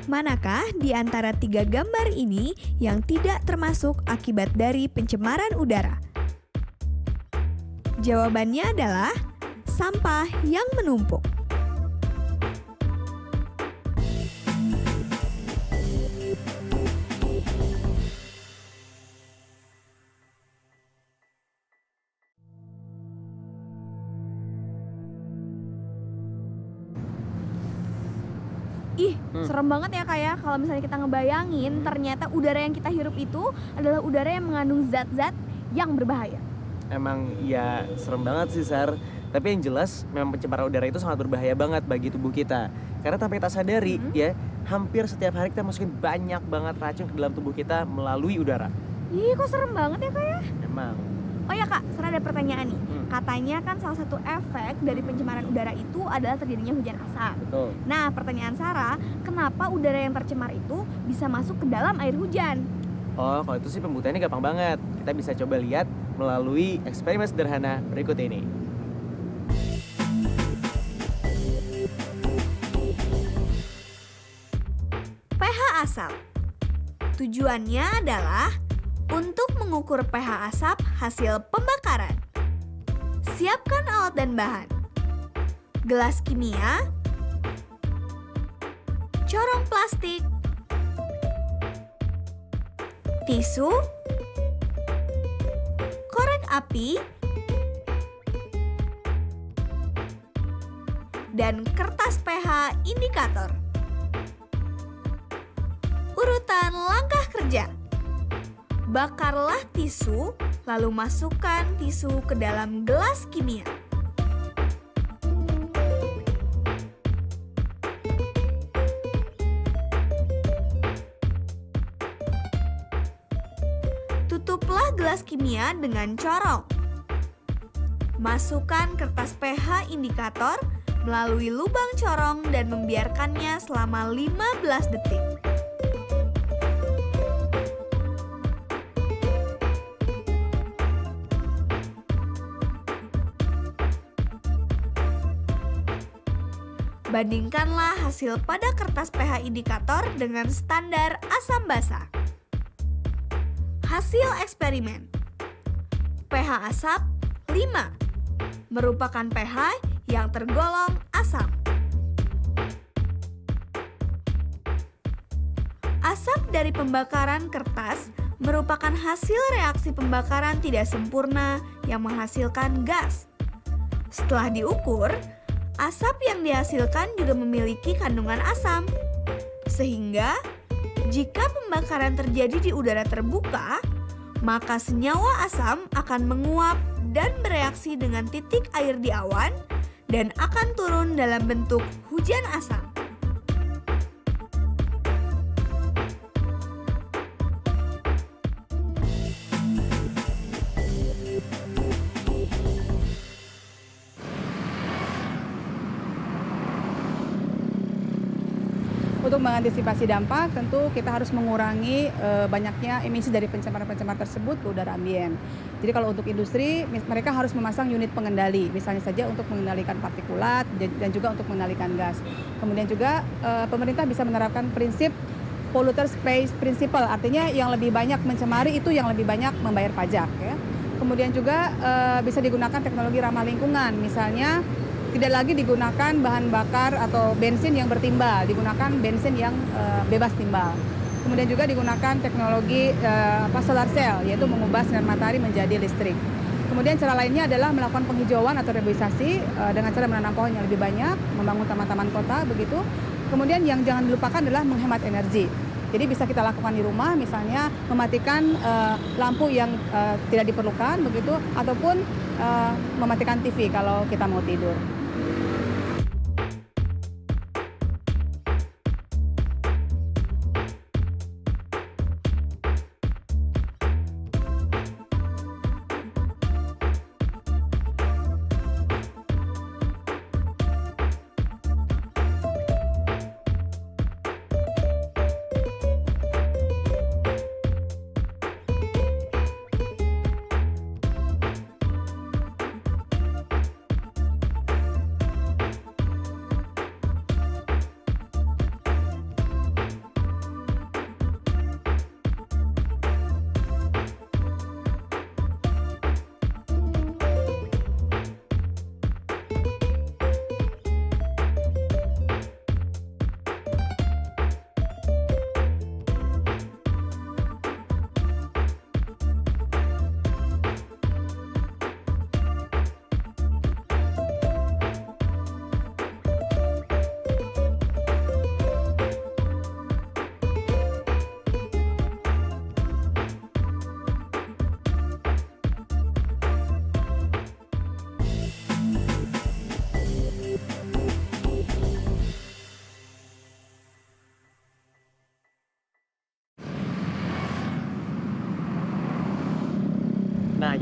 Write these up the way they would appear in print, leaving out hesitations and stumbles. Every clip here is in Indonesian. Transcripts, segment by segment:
Manakah di antara tiga gambar ini yang tidak termasuk akibat dari pencemaran udara? Jawabannya adalah sampah yang menumpuk. Serem banget ya Kak ya, kalau misalnya kita ngebayangin ternyata udara yang kita hirup itu adalah udara yang mengandung zat-zat yang berbahaya. Emang ya serem banget sih Sar. Tapi yang jelas memang pencemaran udara itu sangat berbahaya banget bagi tubuh kita. Karena tanpa kita sadari ya, hampir setiap hari kita masukin banyak banget racun ke dalam tubuh kita melalui udara. Ih kok serem banget ya Kak ya? Emang. Oh ya Kak, sekarang ada pertanyaan nih. Katanya kan salah satu efek dari pencemaran udara itu adalah terjadinya hujan asap. Betul. Nah pertanyaan Sarah, kenapa udara yang tercemar itu bisa masuk ke dalam air hujan? Oh, kalau itu sih pembuktiannya gampang banget. Kita bisa coba lihat melalui eksperimen sederhana berikut ini. pH asap. Tujuannya adalah untuk mengukur pH asap hasil pembakaran. Siapkan alat dan bahan. Gelas kimia, corong plastik, tisu, korek api, dan kertas pH indikator. Urutan langkah kerja. Bakarlah tisu, lalu masukkan tisu ke dalam gelas kimia. Tutuplah gelas kimia dengan corong. Masukkan kertas pH indikator melalui lubang corong dan membiarkannya selama 15 detik. Bandingkanlah hasil pada kertas pH indikator dengan standar asam basa. Hasil eksperimen. pH asap 5 merupakan pH yang tergolong asam. Asap dari pembakaran kertas merupakan hasil reaksi pembakaran tidak sempurna yang menghasilkan gas. Setelah diukur, asap yang dihasilkan juga memiliki kandungan asam. Sehingga, jika pembakaran terjadi di udara terbuka, maka senyawa asam akan menguap dan bereaksi dengan titik air di awan dan akan turun dalam bentuk hujan asam. Untuk mengantisipasi dampak, tentu kita harus mengurangi banyaknya emisi dari pencemaran-pencemar tersebut ke udara ambien. Jadi kalau untuk industri, mereka harus memasang unit pengendali, misalnya saja untuk mengendalikan partikulat dan juga untuk mengendalikan gas. Kemudian juga pemerintah bisa menerapkan prinsip polluter pays principle, artinya yang lebih banyak mencemari itu yang lebih banyak membayar pajak. Ya. Kemudian juga bisa digunakan teknologi ramah lingkungan, misalnya tidak lagi digunakan bahan bakar atau bensin yang bertimbal, digunakan bensin yang bebas timbal. Kemudian juga digunakan teknologi solar cell, yaitu mengubah sinar matahari menjadi listrik. Kemudian cara lainnya adalah melakukan penghijauan atau reboisasi dengan cara menanam pohon yang lebih banyak, membangun taman-taman kota, begitu. Kemudian yang jangan dilupakan adalah menghemat energi. Jadi bisa kita lakukan di rumah, misalnya mematikan lampu yang tidak diperlukan, begitu, ataupun mematikan TV kalau kita mau tidur.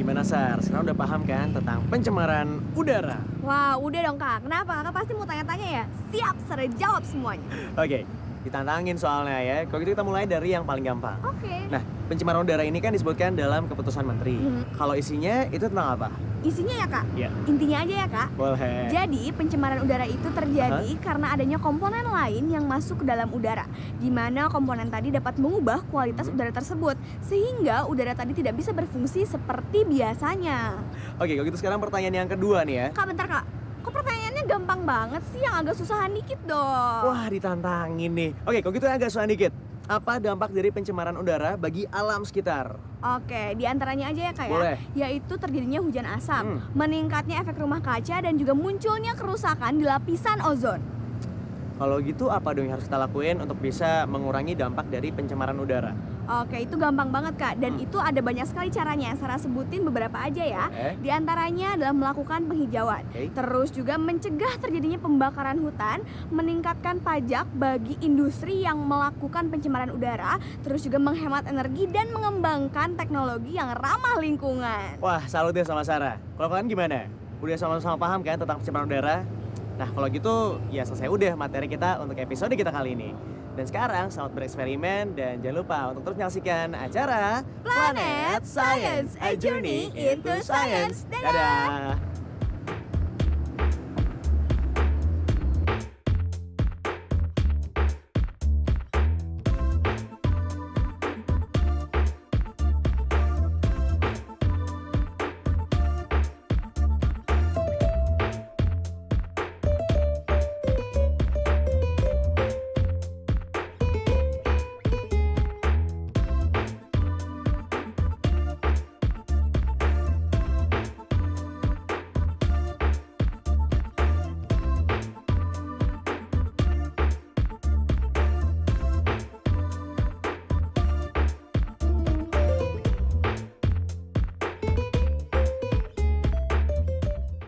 Gimana Sar? Sekarang udah paham kan tentang pencemaran udara? Wah, udah dong Kak. Kenapa? Kakak pasti mau tanya-tanya ya? Siap, Sare jawab semuanya. Oke, ditantangin soalnya ya. Kalau gitu kita mulai dari yang paling gampang. Oke. Nah, pencemaran udara ini kan disebutkan dalam keputusan menteri. Kalau isinya itu tentang apa? Isinya ya Kak? Iya. Intinya aja ya Kak. Boleh. Jadi pencemaran udara itu terjadi karena adanya komponen lain yang masuk ke dalam udara, di mana komponen tadi dapat mengubah kualitas udara tersebut, sehingga udara tadi tidak bisa berfungsi seperti biasanya. Oke, kalau gitu sekarang pertanyaan yang kedua nih ya. Kak, bentar Kak. Kok pertanyaannya gampang banget sih, yang agak susahan dikit dong. Wah, ditantangin nih. Oke, kalau gitu agak susah dikit. Apa dampak dari pencemaran udara bagi alam sekitar? Oke, diantaranya aja ya Kak ya. Boleh. Yaitu terjadinya hujan asap, meningkatnya efek rumah kaca, dan juga munculnya kerusakan di lapisan ozon. Kalau gitu apa dong yang harus kita lakuin untuk bisa mengurangi dampak dari pencemaran udara? Oke, itu gampang banget Kak, dan itu ada banyak sekali caranya. Saya sebutin beberapa aja ya. Di antaranya adalah melakukan penghijauan, terus juga mencegah terjadinya pembakaran hutan, meningkatkan pajak bagi industri yang melakukan pencemaran udara, terus juga menghemat energi dan mengembangkan teknologi yang ramah lingkungan. Wah, salut deh sama Sarah. Kalau kalian gimana? Udah sama-sama paham kan tentang pencemaran udara? Nah, kalau gitu ya selesai udah materi kita untuk episode kita kali ini. Dan sekarang selamat bereksperimen dan jangan lupa untuk terus menyaksikan acara Planet Science, A Journey into Science. Dadah! Dadah!